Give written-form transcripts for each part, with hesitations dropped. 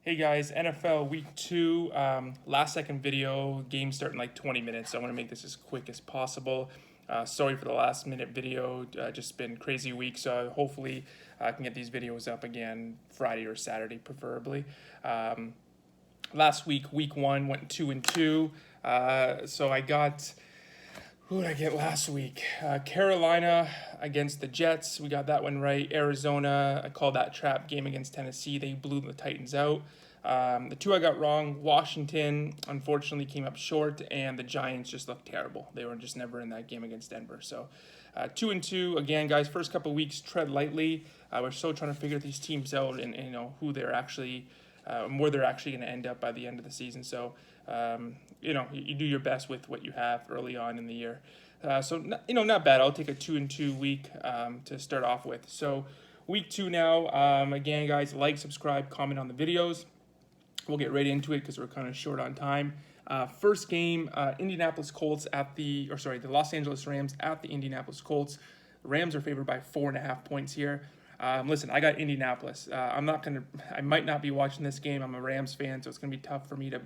Hey guys, NFL Week 2, last second video, game starting in like 20 minutes, so I want to make this as quick as possible. Sorry for the last minute video, just been crazy week, so hopefully I can get these videos up again Friday or Saturday preferably. Last week, week 1, went 2-2, so I got... Who did I get last week? Carolina against the Jets. We got that one right. Arizona, I called that trap game against Tennessee. They blew the Titans out. The two I got wrong. Washington, unfortunately, came up short, and the Giants just looked terrible. They were just never in that game against Denver. So 2-2. Again, guys, first couple of weeks, tread lightly. We're still trying to figure these teams out and who they're actually where they're actually going to end up by the end of the season. So, you do your best with what you have early on in the year. So, not bad. I'll take a 2-2 week to start off with. So, week 2 now. Again, guys, like, subscribe, comment on the videos. We'll get right into it because we're kind of short on time. First game, Indianapolis Colts the Los Angeles Rams at the Indianapolis Colts. The Rams are favored by 4.5 points here. Listen, I got Indianapolis. I might not be watching this game. I'm a Rams fan, so it's gonna be tough for me to,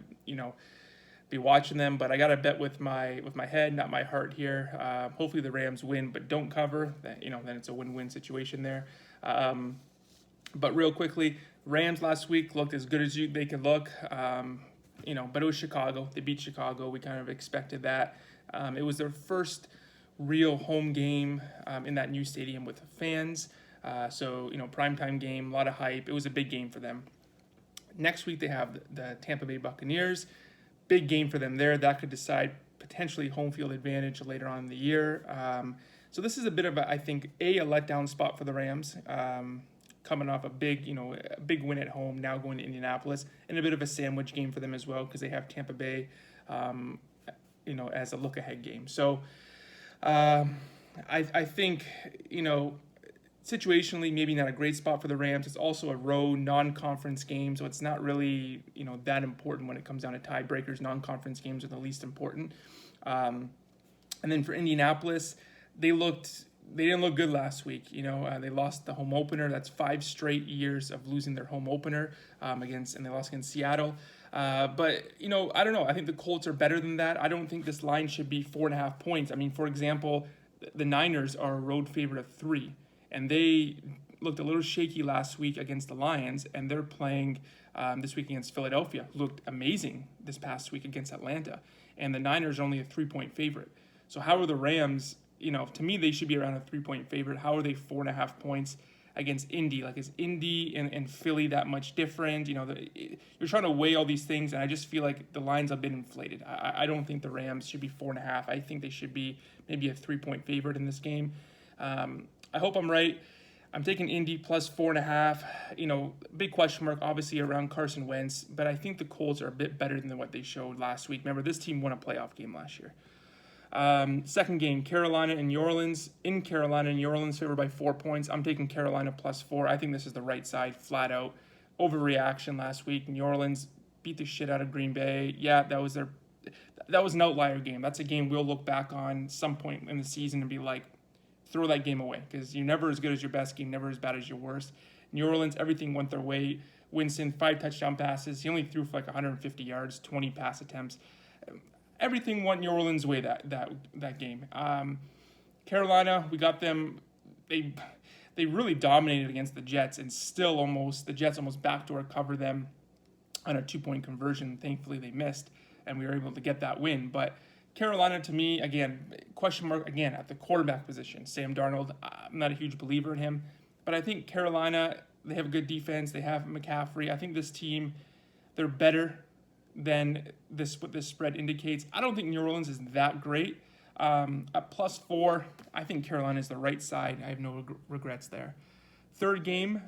be watching them. But I got to bet with my head, not my heart here. Hopefully the Rams win, but don't cover. Then it's a win-win situation there. But real quickly, Rams last week looked as good as they could look. But it was Chicago. They beat Chicago. We kind of expected that. It was their first real home game in that new stadium with fans. Primetime game, a lot of hype. It was a big game for them. Next week, they have the Tampa Bay Buccaneers. Big game for them there. That could decide potentially home field advantage later on in the year. So this is a bit of a letdown spot for the Rams. Coming off a big win at home, now going to Indianapolis, and a bit of a sandwich game for them as well because they have Tampa Bay, as a look-ahead game. So I think, situationally, maybe not a great spot for the Rams. It's also a road non-conference game, so it's not really that important when it comes down to tiebreakers. Non-conference games are the least important. And then for Indianapolis, they didn't look good last week. They lost the home opener. That's 5 straight years of losing their home opener and they lost against Seattle. But I don't know. I think the Colts are better than that. I don't think this line should be 4.5 points. I mean, for example, the Niners are a road favorite of 3. And they looked a little shaky last week against the Lions, and they're playing this week against Philadelphia. Looked amazing this past week against Atlanta. And the Niners are only a 3-point favorite. So how are the Rams, to me, they should be around a 3-point favorite. How are they 4.5 points against Indy? Like, is Indy and Philly that much different? You're trying to weigh all these things, and I just feel like the lines have been inflated. I don't think the Rams should be 4.5. I think they should be maybe a 3-point favorite in this game. I hope I'm right. I'm taking Indy plus 4.5. Big question mark, obviously, around Carson Wentz, but I think the Colts are a bit better than what they showed last week. Remember, this team won a playoff game last year. Second game, Carolina and New Orleans. In Carolina, New Orleans favored by 4 points. I'm taking Carolina plus 4. I think this is the right side, flat out. Overreaction last week. New Orleans beat the shit out of Green Bay. Yeah, that was an outlier game. That's a game we'll look back on some point in the season and be like, throw that game away because you're never as good as your best game, never as bad as your worst. New Orleans, everything went their way. Winston, 5 touchdown passes. He only threw for like 150 yards, 20 pass attempts. Everything went New Orleans' way that game. Carolina, we got them. They really dominated against the Jets, and still the Jets almost backdoor cover them on a 2-point conversion. Thankfully, they missed, and we were able to get that win. But Carolina, to me, again, question mark again at the quarterback position. Sam Darnold, I'm not a huge believer in him, but I think Carolina, they have a good defense. They have McCaffrey. I think this team, they're better than what this spread indicates. I don't think New Orleans is that great. At plus 4, I think Carolina is the right side. I have no regrets there. Third game,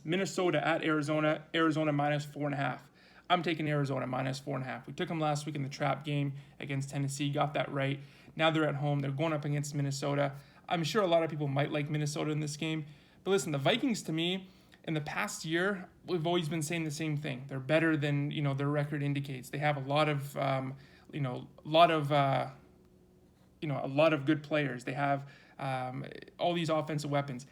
Minnesota at Arizona. Arizona minus 4.5. I'm taking Arizona minus 4.5. We took them last week in the trap game against Tennessee, got that right. Now they're at home. They're going up against Minnesota. I'm sure a lot of people might like Minnesota in this game. But listen, the Vikings, to me, in the past year, we've always been saying the same thing. They're better than their record indicates. They have a lot of good players. They have all these offensive weapons.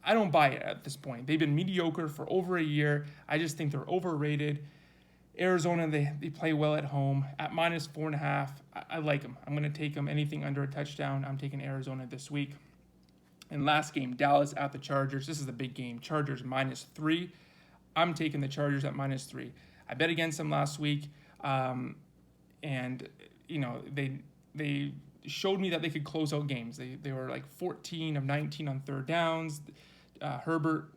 I don't buy it at this point. They've been mediocre for over a year. I just think they're overrated. Arizona, they play well at home. At -4.5, I like them. I'm going to take them. Anything under a touchdown, I'm taking Arizona this week. And last game, Dallas at the Chargers. This is the big game. Chargers -3. I'm taking the Chargers at -3. I bet against them last week, and they showed me that they could close out games. They were like 14 of 19 on third downs. Herbert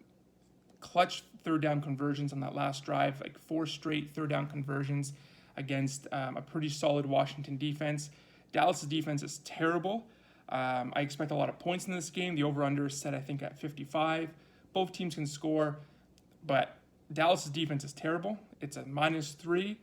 clutch third down conversions on that last drive, like 4 straight third down conversions against a pretty solid Washington defense. Dallas' defense is terrible. I expect a lot of points in this game. The over-under is set, I think, at 55. Both teams can score, but Dallas' defense is terrible. It's a -3.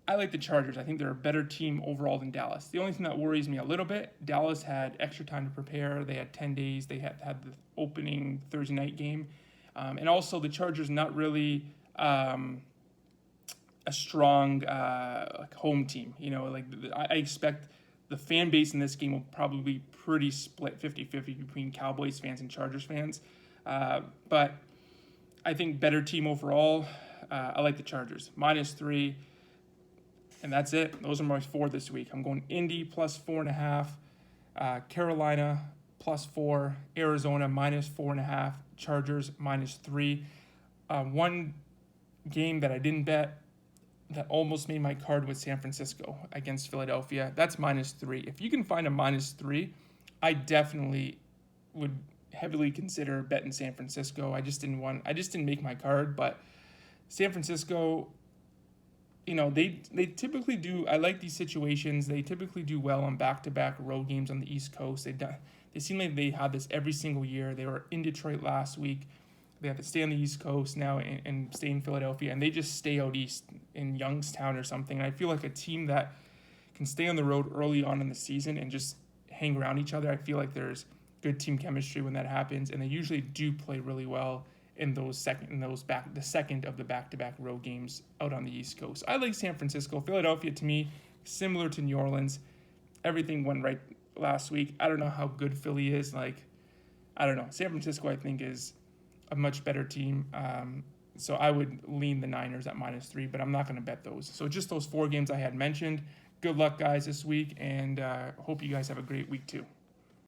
I like the Chargers. I think they're a better team overall than Dallas. The only thing that worries me a little bit, Dallas had extra time to prepare. They had 10 days. They had the opening Thursday night game. And also the Chargers not really a strong home team. I expect the fan base in this game will probably be pretty split 50-50 between Cowboys fans and Chargers fans. But I think better team overall. I like the Chargers. -3. And that's it. Those are my 4 this week. I'm going Indy +4.5, Carolina +4, Arizona -4.5, Chargers -3. One game that I didn't bet that almost made my card was San Francisco against Philadelphia. That's -3. If you can find a -3, I definitely would heavily consider betting San Francisco. I just didn't make my card, but San Francisco, they typically do. I like these situations. They typically do well on back-to-back road games on the East Coast. They seem like they have this every single year. They were in Detroit last week. They have to stay on the East Coast now and stay in Philadelphia, and they just stay out east in Youngstown or something. And I feel like a team that can stay on the road early on in the season and just hang around each other. I feel like there's good team chemistry when that happens, and they usually do play really well in the second of the back-to-back road games out on the East Coast. I like San Francisco. Philadelphia, to me, similar to New Orleans. Everything went right last week. I don't know how good Philly is. I don't know. San Francisco, I think, is a much better team. So I would lean the Niners at -3, but I'm not going to bet those. So just those 4 games I had mentioned. Good luck, guys, this week, and hope you guys have a great week, too.